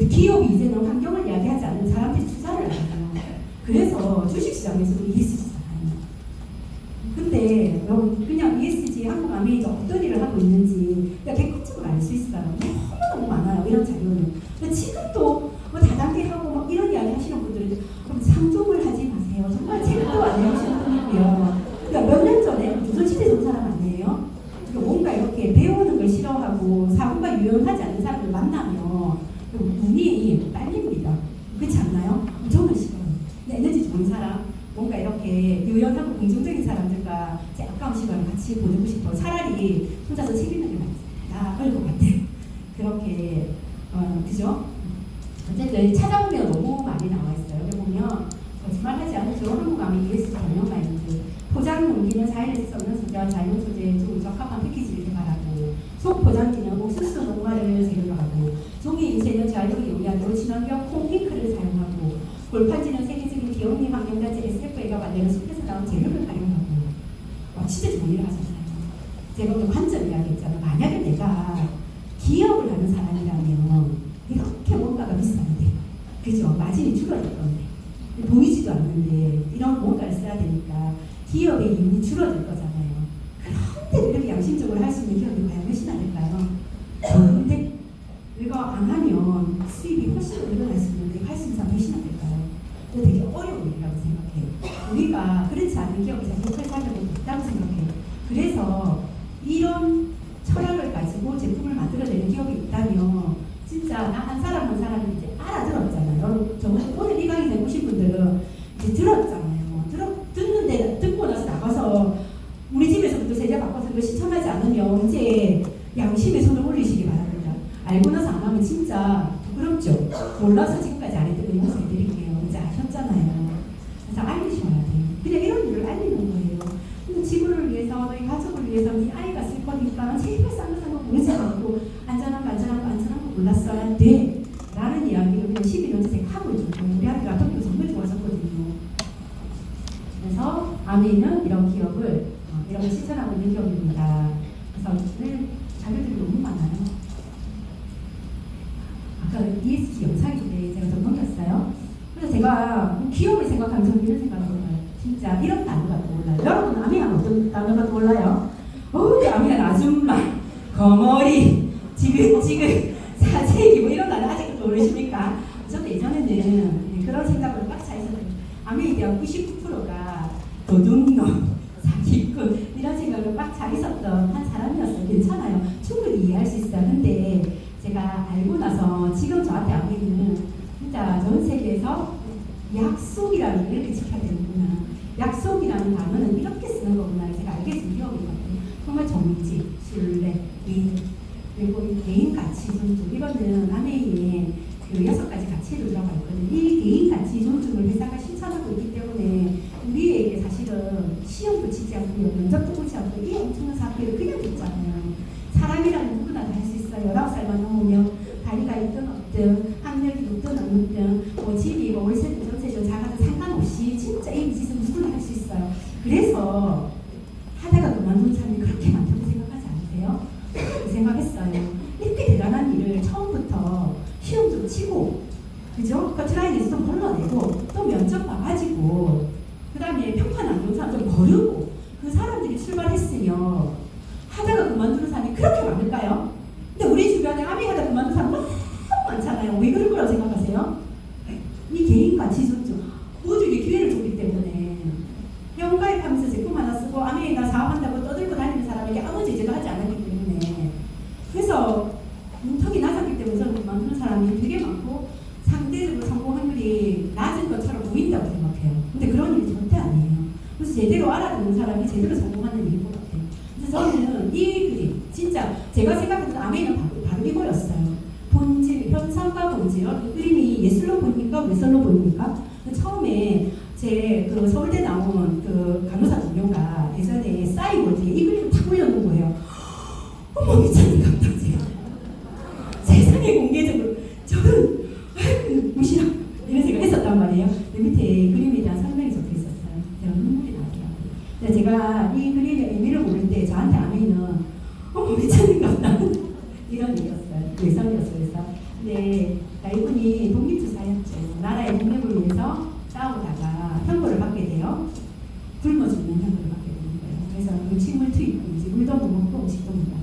기업이 이제는 환경을 이야기하지 않는 사람들이 투자를 안 해요. 그래서 주식시장에서도 ESG잖아요. 근데 그냥 ESG 한국 아메리가 어떤 일을 하고 있는지 객관적으로 알 수 있어요. 너무 많아요. 이런 자료는. 지금도 뭐 다단계하고 뭐 이런 이야기 하시는 분들은 그럼 상종을 하지 마세요. 정말 책도 안 내주시는 분이고요. 그러니까 몇 년 전에 조선시대 전 사람 아니에요? 그러니까 뭔가 이렇게 배우는 걸 싫어하고 사고가 유연하지 않는 사람을 만나면 눈이 딸립니다. 그렇지 않나요? 정말 싫어요. 에너지 좋은 사람, 뭔가 이렇게 유연하고 긍정적인 사람들과 제 아까운 시간을 같이 보내고 싶어. 차라리 혼자서 책 읽는 게 나을 것 같아. 그렇게 그죠? 어쨌든 찾아보면 너무 많이 나와 있어요. 여기 보면 거짓말하지 않죠. 한국 아메 ESG 전용 마인드. 포장 용기는 자연에서 없는 소재와 자연 소재에 좀 적합한 패키지를 개발하고 속 포장지는 옥수수 녹말을 재료하고 종이 인쇄는 재활용이 용이하도록 친환경 콩잉크를 사용하고 골판지는 세계적인 기업리 환경단체 SFA가 만드는 숲에서 나온 재료를 활용하고 진짜 좋은 일을 하잖아요. 제가 오늘 관점 이야기했잖아요. 만약에 내가 기업을 그죠? 마진이 줄어들 건데 보이지도 않는데 이런 뭔가를 써야 되니까 기업의 이윤이 줄어들 거잖아요. 그런데 이렇게 양심적으로 할 수 있는 기업이 과연 몇이나 될까요? 근데 이거 안 하면 수입이 훨씬 늘어날 수 있는데 할 수 있는 사람 몇이나 될까요? 이거 되게 어려운 일이라고 생각해요. 우리가 그렇지 않은 기업을 잘 살려고 있다고 생각해요. 그래서 이런 철학을 가지고 제품을 만들어내는 기업이 있다면 진짜 나 한 사람 한 사람이 이제 알아들었잖아요. 저번에 오늘 이 강의 해보신 분들은 이제 들었잖아요. 듣는데 듣고 나서 나가서 우리 집에서부터 세제 바꿔서 그거 실천하지 않으면 이제 양심에 손을 올리시기 바랍니다. 알고 나서 안 하면 진짜 부끄럽죠. 몰라서 지금까지 안 했던 거 용서해드릴게요. 이제 아셨잖아요. 그래서 알리셔야 돼요. 그냥 이런 일을 알리는 거예요. 근데 지구를 위해서, 너희 가족을 위해서 네 아이가 쓸 거니까 제발 싼 거 모르지 않고 안전한 거 골랐어야 돼. 라는 이야기를 그냥 12년째 제가 하고 있는 거예요. 우리 아이가 학교 정말 좋아졌거든요. 그래서 아메이는 이런 기업을 이런 걸 실천하고 있는 기업입니다. 그래서 오늘 자료들이 너무 많아요. 아까 ESG 영상인데 제가 좀 넘겼어요. 그래서 제가 기업을 생각하면 저는 이런 생각을 해요. 진짜 이런 단어가 떠올라요. 여러분 아메이는 어떤 단어가 떠올라요? 그 아메이는 아줌마, 거머리, 지긋지긋, 사재기 뭐 이런 단어 아직도 떠오르십니까? 저도 예전에는 그런 생각으로 꽉 차 있었어요. 아메이에 대한 99%가 도둑놈, 사기꾼 이런 생각으로 꽉 차 있었던 한 사람이었어요. 괜찮아요. 충분히 이해할 수 있어요. 근데 제가 알고 나서 지금 저한테 아메이는 진짜 전 세계에서 약속이라는 걸 이렇게 지켜야 되는구나. 약속이라는 단어는 이렇게 쓰는 거구나. 제가 알게 된 기억이거든요. 정말 정직, 신뢰, 개인, 그리고 개인 가치 존중. 이거는 아메이에 그 6가지 가치로 들어가 있거든요. 이 개인 가치 존중을 회사가 실천하고 있기 때문에 우리에게 사실은 시험도 치지 않고 면접도 보지 않고 이 엄청난 사업을 그냥 있잖아요. 사람이라는 누구나 다 할 수 있어요. 19살만 넘으면 다리가 있든 없든 학력이 높든 없든 뭐 집이 뭐 월세든 전세든 작아든 상관없이 진짜 이 짓은 누구나 할 수 있어요. 그래서 하다가 그만둔 사람이 그렇게 많다고 생각하지 않으세요? 생각했어요. 이렇게 대단한 일을 처음부터 시험도 치고 그죠? 커트라인에서 좀 걸러내고 또 면접 봐가지고 그 다음에 평판 안 좋은 사람 좀 거르고 그 사람들이 출발했으면 하다가 그만두는 사람이 그렇게 많을까요? 근데 우리 주변에 아메이하다 그만둔 사람 너무 많잖아요. 왜 그럴 거라고 생각하세요? 이 개인 가치 존중 모두에게 기회를 줬기 때문에 회원가입하면서 제품 하나 쓰고 아메이가 사업한다고 떠들고 다니는 사람에게 아무 제재도 하지 않았기 때문에 그래서 문턱이 낮았기 때문에 저는 그만두는 사람이 되게 많고 상대적으로 성공 확률이 낮은 것처럼 보인다고 생각해요. 근데 그런 일이 절대 아니에요. 그래서 제대로 알아듣는 사람이 제대로 성공하는 일인 것 같아요. 그래서 저는 이 그림 진짜 제가 생각했던 아메이는 바로 이거였어요. 본질, 현상과 본질. 이 그림이 예술로 보입니까? 외설로 보입니까? 처음에 제 그 서울대 나온 그 간호사 동료가 예전에 싸이월드에 이 그림을 탁 올려놓은 거예요. 어머 미쳤네 감탄세요. 세상에 공개적으로 저는 무시라 이런 생각 했었단 말이에요. 내 밑에 그림에 대한 설명이 적혀 있었어요. 제가 눈물이 나더라고요. 근데 제가 이 그림의 의미를 모를 때 저한테 아메이는 어머 미쳤는 감탄 이런 얘기였어요. 외설이었어요. 그래서 근데 이분이 독립투사였죠. 나라의 독립을 위해서 싸우다가 형벌을 받게 돼요. 굶어 죽는 형벌을 받게 되는 거예요. 그래서 음식물 투입 금지, 물도 못 먹고 음식도 못 먹고.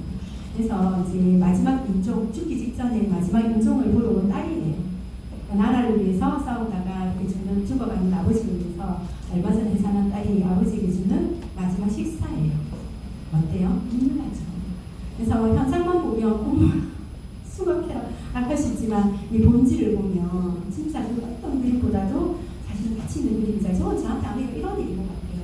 그래서 이제 마지막 임종, 죽기 직전에 마지막 임종을 보러 온 딸이에요. 나라를 위해서 싸우다가 이렇게 죽어가는 아버지를 위해서 얼마 전에 해산한 딸이 아버지에게 주는 마지막 식사예요. 어때요? 눈물 나죠. 그래서 현상만 보면 어머 수박해라 할 수 있지만 이 본질을 보면 진짜 그 어떤 그림보다도 사실 가치 있는 그림이죠. 저한테 아메이가 이런 일인 것 같아요.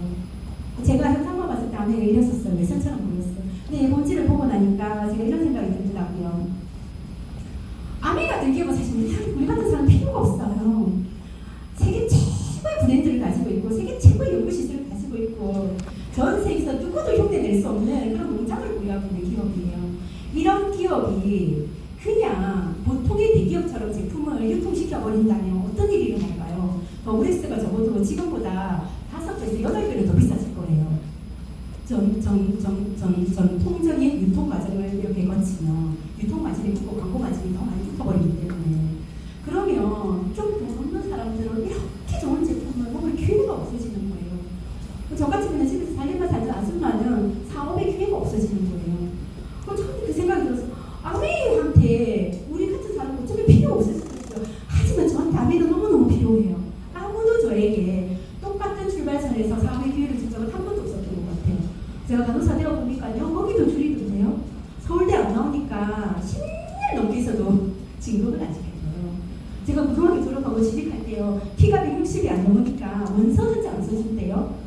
제가 현상만 봤을 때 아메이가 이랬었어요. 외선처럼 보였어요. 근데 이 본질을 보고 나니까 제가 이런 생각이 들더라고요. 아메이가 들기에는 사실 우리 같은 사람 필요가 없어요. 세계 최고의 브랜드를 가지고 있고 세계 최고의 연구시설을 가지고 있고 전 세계에서 누구도 흉내낼 수 없는 그런 농장을 구현하고 있는 기업이에요. 이런 기업이 그냥 보통의 대기업처럼 제품을 유통시켜버린다면 어떤 일이 일어날까요? 더브레스가 적어도 지금보다 5배에서 8배는 더 비싸질 거예요. 전통적인 유통 과정을 이렇게 거치면 유통 마진이 붙고 광고 마진이 더 많이 붙어버리기 때문에 그러면 좀 돈 없는 사람들은 이렇게 좋은 제품을 먹을 기회가 없어지는 거예요. 저같이 그냥 집에서 살림만 살던 아줌마는 사업의 기회가 없어지는 거예요. 그럼 저한테 그 생각이 들어서 아메한테 우리 같은 사람 어차피 필요 없을 수도 있어요. 하지만 저한테 아메는 너무너무 필요해요. 아무도 저에게 똑같은 출발선에서 사업의 기회를 준 적은 한 번도 없었던 것 같아요. 제가 간호사 되어 보니까요, 거기도 줄이던데요. 서울대 안 나오니까 10년 넘게 있어도 진급을 안 시켜줘요. 제가 고등학교 졸업하고 취직할 때요, 키가 160이 안 넘으니까 원서는지 안 써준대요.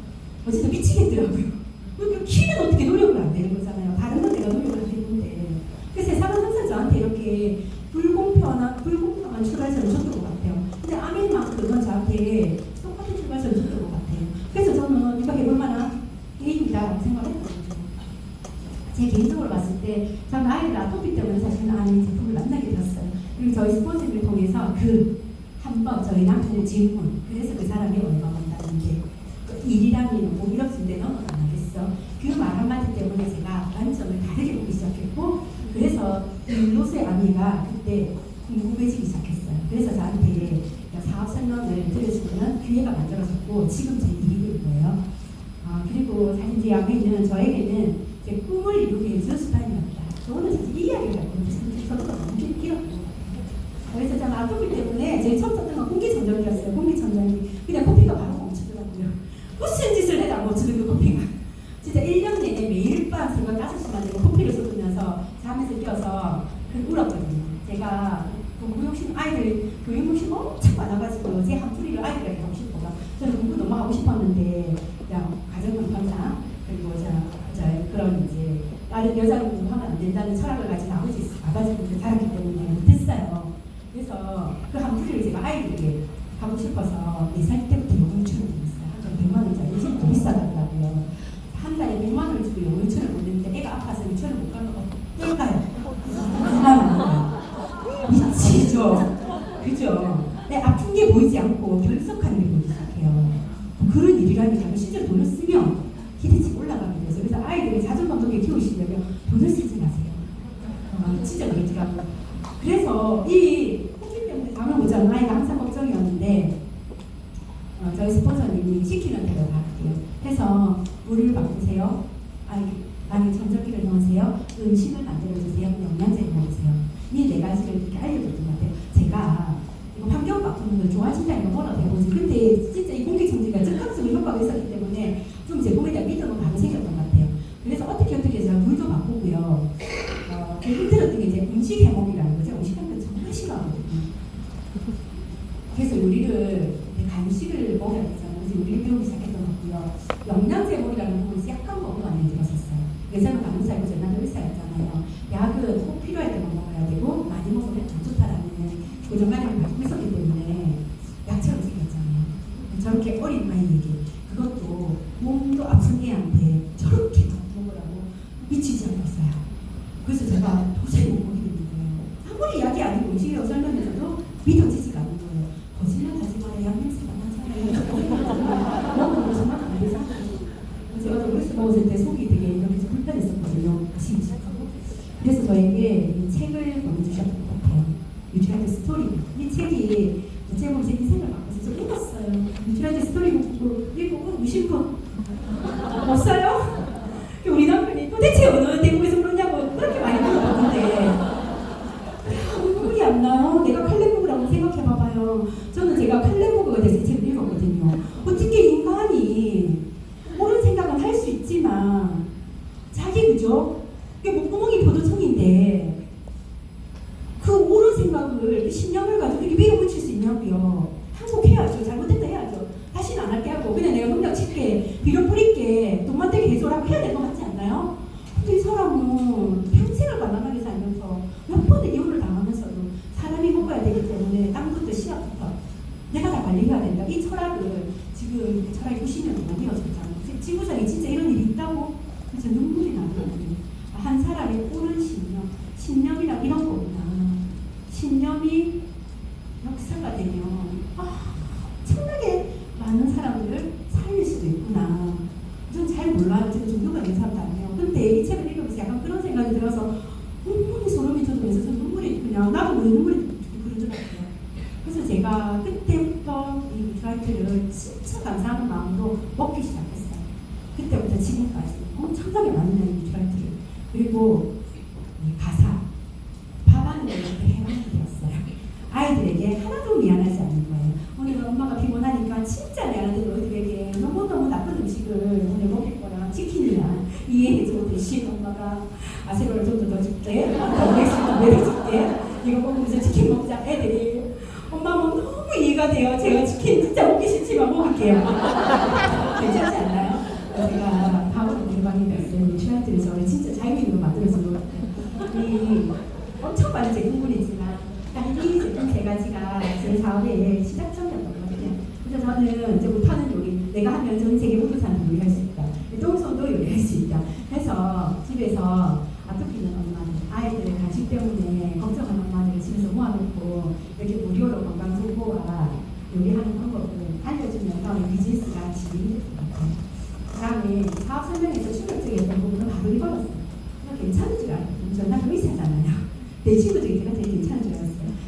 진짜 미치겠더라고요. 그러니까 키는 어떻게 노력을 안 되는 거잖아요. 다른 건 내가 노력을 하겠는데. 그래서 세상은 항상 저한테 이렇게 불공평한 출발선을 줬던 것 같아요. 근데 아멘만큼은 저한테 똑같은 출발선을 줬던 것 같아요. 그래서 저는 이거 해볼 만한 게임이다라고 생각을 했거든요. 제 개인적으로 봤을 때 저는 아이들 아토피 때문에 사실은 아멘 제품을 만나게 되었어요. 그리고 저희 스폰서를 통해서 한번 저희 남편의 질문, 그래서 그 사람이 얼마 번다는 게 일이라면 뭐 이렇는데 너는 안 하겠어. 그 말 한마디 때문에 제가 관점을 다르게 보기 시작했고, 그래서 로스의 아미가 그때 궁금해지기 시작했어요. 그래서 저한테 사업 설명을 들려주는 기회가 만들어졌고, 지금 제 일이 된 거예요. 그리고 사실 제 아미는 저에게는 제 꿈을 이루게 해준 수단이었다. 저는 사실 이 이야기를 갖고 저도 너무 길었고, 그래서 제가 아토피 때문에 제일 처음 썼던 건 공기청정기였어요. 공기청정기. 그냥 커피가 바로 멈추더라고요. 무슨 짓을 해도 안 멈추는 그 커피가. 진짜 1년 내내 매일 밤 새벽 5시만 되고 커피를 쏟으면서 잠에서 깨어서 울었거든요. 제가 공부욕심, 아이들 교육욕심 엄청 많아가지고 제 한풀이를 아이들에게 하고 싶어가. 저는 공부 너무 하고 싶었는데 가정형편상 그리고 그런 이제 다른 여자는 공부하면 안 된다는 철학을 가진 아버지분들 살았기 때문에 못했어요. 그래서 그 한풀이를 제가 아이들에게 하고 싶어서 4살 때부터 영유치를 보냈어요. 한 달 100만 원짜리. 요즘 더 비싸더라고요. 한 달에 100만 원을 주고 영유치를 보냈는데 애가 아파서 유치원을 못 가면 어떨까요? 미치죠. 그죠? 내 아픈 게 보이지 않고 결석하는 게 보이기 시작해요. 그런 일이라니까 실제로 돈을 쓰면 기대치가 올라가게 돼서, 그래서 아이들이 자존감 높게 키우시려면 돈을 쓰지 마세요. 진짜 그렇더라고요. 그래서 이 코피 때문에 잠을 못 자는 아이가 항상 걱정이었는데, 저희 스폰서님이 시키는 대로 할게요. 해서 물을 바꾸세요. 아니 전자기를 넣으세요. 음식을 만들어주세요. 영양제를 먹으세요. 이 4가지를 이렇게 알려줬던 것 같아요. 제가 이거 환경 바꾸는 걸 좋아진다는 거 뭐라고 해보지. 근데 진짜 이 공기청정기가 즉각적으로 효과가 있었기 때문에 좀 제품에 대한 믿음은 바로 생겼던 것 같아요. 그래서 어떻게 제가 물도 바꾸고요. 힘들었던 게 이제 음식 해먹이라는 거죠. 음식하는 걸 정말 싫어하거든요. 그래서 요리를 간식을 먹어야 되잖아요. 그래서 요리를 배우기 시작했던 것 같고요. 영양제 먹이라는 부분에서 약간 먹으면 안 들었었어요. 예전에 간호사이고 전남도 의사였잖아요. 약은 꼭 필요할 때만 먹어야 되고 많이 먹으면 안 좋다라는 고정관념을 가지고 있었기 때문에 약처럼 생겼잖아요. 저렇게 어린 아이에게 그것도 몸도 아픈 애한테 저렇게 먹으라고 미치지 않았어요. 그래서 제가 도저히 못 먹겠는 거예요. 아무리 약이 아니고 음식이라고 설명해줘도 믿어지지가 않는 거예요. 거짓말 하지 마라. 양념새가 나잖아요. 먹으면 정말 안 되잖아요. 제가 저번에 먹었을 때 속이 되게 이렇게 좀 불편했었거든요. 시시하고. 그래서 저에게 이 책을 보내주셨던 것 같아요. 뉴트리한테 스토리. 이 책이 제목 제 인생을 바꿔서 좀 읽었어요. 뉴트리한테 스토리 읽고 무심코 없어요? 우리 남편이 도대체 어느 대국에서 그러냐고 그렇게 많이 물어봤는데 눈물이 안 나요. 내가 칼렌보그라고 생각해봐봐요. 저는 제가 칼렌보그가 돼서 이 책을 읽었거든요. 어떻게 인간이 옳은 생각은 할 수 있지만 자기 그죠? 이게 목구멍이 포도청인데 그 옳은 생각을 신념을 가지고 이렇게 밀어붙일 수 있냐고요. 항복해야죠. 잘못했다 해야죠. 다시는 안 할게 하고 그냥 내가 능력 칠게 비료 뿌릴게 돈 만들게 해줘라고 해야 될 것 같지 않나요? 근데 이 사람은 평생을 가난하게 살면서 몇 번의 이혼을 당하면서도 사람이 먹어야 되기 때문에 땅부터 씨앗부터 내가 다 관리해야 된다. 이 철학을 지금 철학이 90년을 못 이어졌잖아요. 지구상에 진짜 이런 일이 있다고? 그래서 눈물이 나더라고요. 한 사람의 옳은 신념이랑 이런 거구나. 신념이 역사가 되면 엄청나게 많은 사람들을 살릴 수도 있구나. 전 잘 몰라요. 제가 종교가 있는 사람도 아니에요. 근데 이 책을 읽으면서 약간 그런 생각이 들어서 눈물이 소름이 돋으면서 눈물이 그냥 나도 모르게 눈물이 그러더라고요. 그래서 제가 엄마가 아세로를 좀 더 줄게, 맥주 내려줄게, 이거 먹으면서 치킨 먹자. 애들이 엄마 뭐 너무 이해가 돼요. 제가 치킨 진짜 먹기 싫지만 먹을게요. 괜찮지 않나요? 제가 다음 대방에 갔어요. 슈라이트를 저를 진짜 자유인으로 만들어주고 이 엄청 많은 제품군이지만 딱 이 제품 세 가지가 제 사업의 시작점이었던 거거든요. 그래서 저는 이제 못하는 요리, 내가 하면 전 세계 모든 사람이 요리할 수 있다. 똥손도 요리할 수 있다. 해서 집에서 아토피는 엄마들, 아이들 간식 때문에 걱정하는 엄마들을 집에서 모아놓고 이렇게 무료로 건강정보와 요리하는 방법을 알려주면서 비즈니스가 진행이 됐던 것 같아요. 그 다음에 사업 설명에서 충격적이었던 부분은 바로 이거였어요. 괜찮은 줄 알았어요. 저는 의사잖아요. 내 친구들이 제가 제일 괜찮은 줄 알았어요.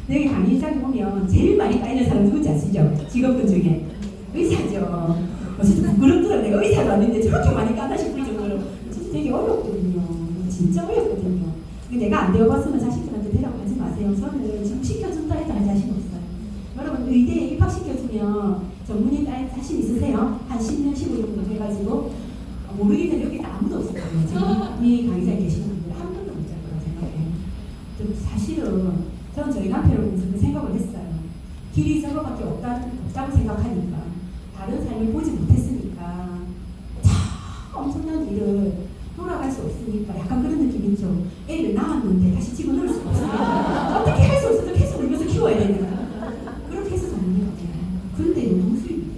여기 강의장에 보면 제일 많이 따이는 사람 누군지 아시죠? 직업군 중에. 의사죠. 진짜 부끄럽더라고요. 내가 의사도 아닌데 저렇게 많이 까나 싶을 정도로 진짜 되게 어렵거든요. 진짜 어렵거든요. 내가 안 배워봤으면 자식들한테 데려가지 마세요. 저는 지금 시켜준다 해도 할 자신 없어요. 여러분 의대에 입학시켜주면 전문의 딸 자신 있으세요? 한 10년, 15년 정도 돼가지고 모르겠는데 여기 아무도 없을 거예요. 지금 이 강의자에 계시는 분들 한 번도 못 잘 거라고 생각해요. 사실은 저는 저희 남편을 보면서 그 생각을 했어요. 길이 저거밖에 없다고 생각하니까 다른 삶을 보지 못했으니까 참 엄청난 일을 돌아갈 수 없으니까 약간 그런 느낌 있죠. 애를 낳았는데 다시 집어넣을 수가 없어요. 어떻게 할 수 없어도 계속 울면서 키워야 되는 그렇게 해서 정리가 돼요. 그런데 너무 수입이 돼요.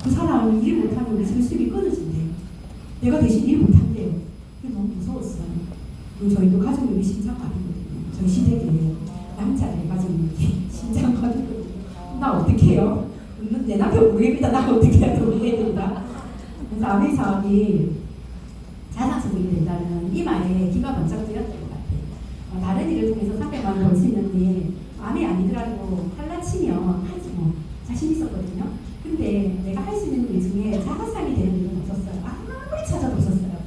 그 사람이 일 못하면 우리 집에 수입이 끊어진대요. 내가 대신 일 못한대요. 그게 너무 무서웠어요. 그리고 저희도 가족력이 심장마비거든요. 저희 시댁에 남자들 가족력이 심장마비거든요. 나 어떻게 해요? 내 남편 모르겠다. 나 어떻게 해야 된다. 그래서 아베 사업이 자산소득이 된다는 이 말에 귀가 번쩍 뜨였던 것 같아요. 다른 일을 통해서 300만 원 벌 수 있는데 마음에 아니더라도 할라치면 하지 뭐 자신 있었거든요. 근데 내가 할 수 있는 일 중에 자산이 되는 일은 없었어요. 아무리 찾아도 없었어요.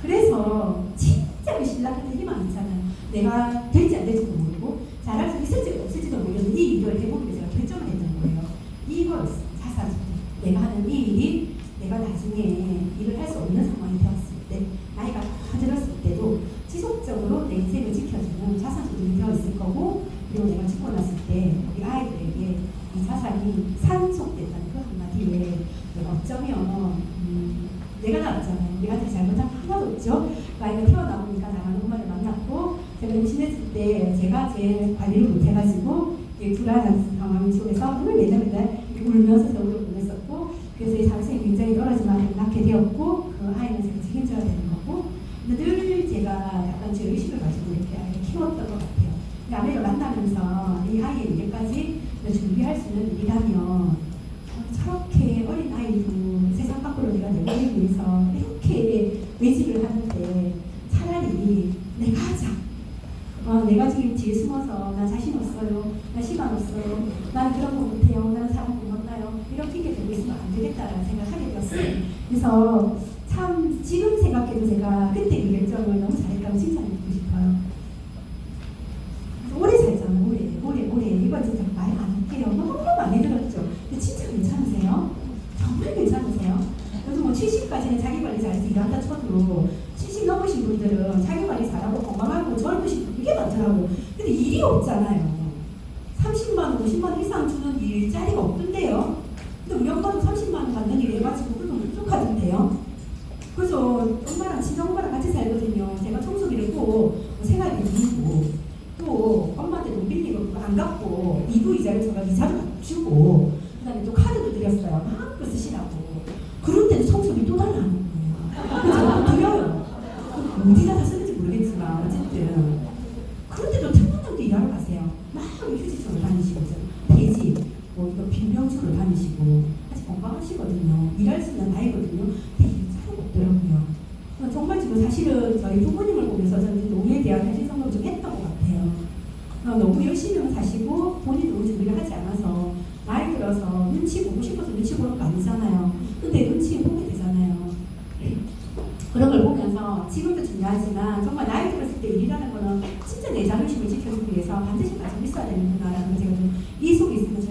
그래서 진짜 그 신랑한테 희망이 있잖아요. 내가 될지 안 될지도 모르고 잘할 수 있을지도 없을지도 모르는 이 일을 해보기로 제가 결정을 했던 거예요. 이거였어요. 자산소득. 내가 하는 이 일이 내가 나중에 일을 할 수 없는 상황이 되었을 때 나이가 다 들었을 때도 지속적으로 내 인생을 지켜주는 자산소득이 되어 있을 거고 그리고 내가 죽고 났을 때 우리 아이들에게 이 자산이 산속된다는 그 한마디에 어쩌면 내가 낳았잖아요. 우리 아들이 잘못한 거 하나도 없죠. 아이가 태어나보니까 나가는 엄마를 만났고 제가 임신했을 때 제가 제 관리를 못해가지고 불안한 상황 속에서 눈을 맨날 이렇게 울면서 서울을 보냈었고 그래서 이 자신이 굉장히 떨어진 아이를 낳게 되었고 그 아이는 제가 책임져야 되는 거고 근데 늘 제가 약간 제 의식을 가지고 이렇게 아이를 키웠던 것 같아요. 근데 아이를 만나면서 이 아이의 미래까지 준비할 수 있는 일이라면 저렇게 어린 아이도 세상 밖으로 내가 내보내기 위해서 이렇게 외집을 하는데 차라리 내가 하자. 내가 지금 뒤에 숨어서 나 자신 없어요. 나 시간 없어요. 난 그런 거 못해요. 나는 사람 못 만나요. 이런 핑계 대고 있으면 안 되겠다라는 생각을 하게 되었어요. 그래서 참 지금 생각해도 제가 그때 이 결정을 너무 잘했다고 칭찬해주고 싶어요. 오래 살잖아요. 오래. 이번 진짜 말 안 할게요. 너무 많이 들었죠. 근데 진짜 괜찮으세요? 정말 괜찮으세요? 그래서 뭐 70까지는 자기 관리 잘해서 일한다 쳐도 70 넘으신 분들은 자기 관리 잘하고 건강하고 젊으신 분 되게 많더라고. 근데 일이 없잖아요. 30만 원, 50만 원 이상 주는 일자리가 없던데요. 근데 우리 엄마도 30만 원 받는 일 해가지고 그건 부족하던데요. 그래서 엄마랑 친엄마랑 같이 살거든요. 제가 청소기를 꼭 생활비 밀고 또 엄마한테 돈 빌리고 안 갚고 이부 이자를 제가 이자를 주고 그다음에 또 카드도 드렸어요. 마음껏 쓰시라고. 그런데도 청소비 또 달라는 거예요. 그래서 또 드려요. 어디다 다 쓰는지 모르겠지만 어쨌든 그런데도 태권도도 일하러 가세요. 막 휴지소로 다니시고 돼지 뭐 이거 빈병주로 다니시고 아직 건강하시거든요. 일할 수 있는 나이거든요. 근데 일자리가 없더라고요. 정말 지금 사실은 저희 부모님을 보면서 저는 노예에 대한 현실 생각을 좀 했던 것 같아요. 너무 열심히 사시고 본인도 준비를 하지 않아서 나이 들어서 눈치 보고 싶어서 눈치 보는 거 아니잖아요. 근데 눈치 보게 되잖아요. 그런 걸 보면서 지금도 중요하지만 정말 나이 들었을 때 일이라는 거는 진짜 내 자존심을 지켜주기 위해서 반드시 가지고 있어야 되는구나라는 걸 제가 좀 이 속에 있으면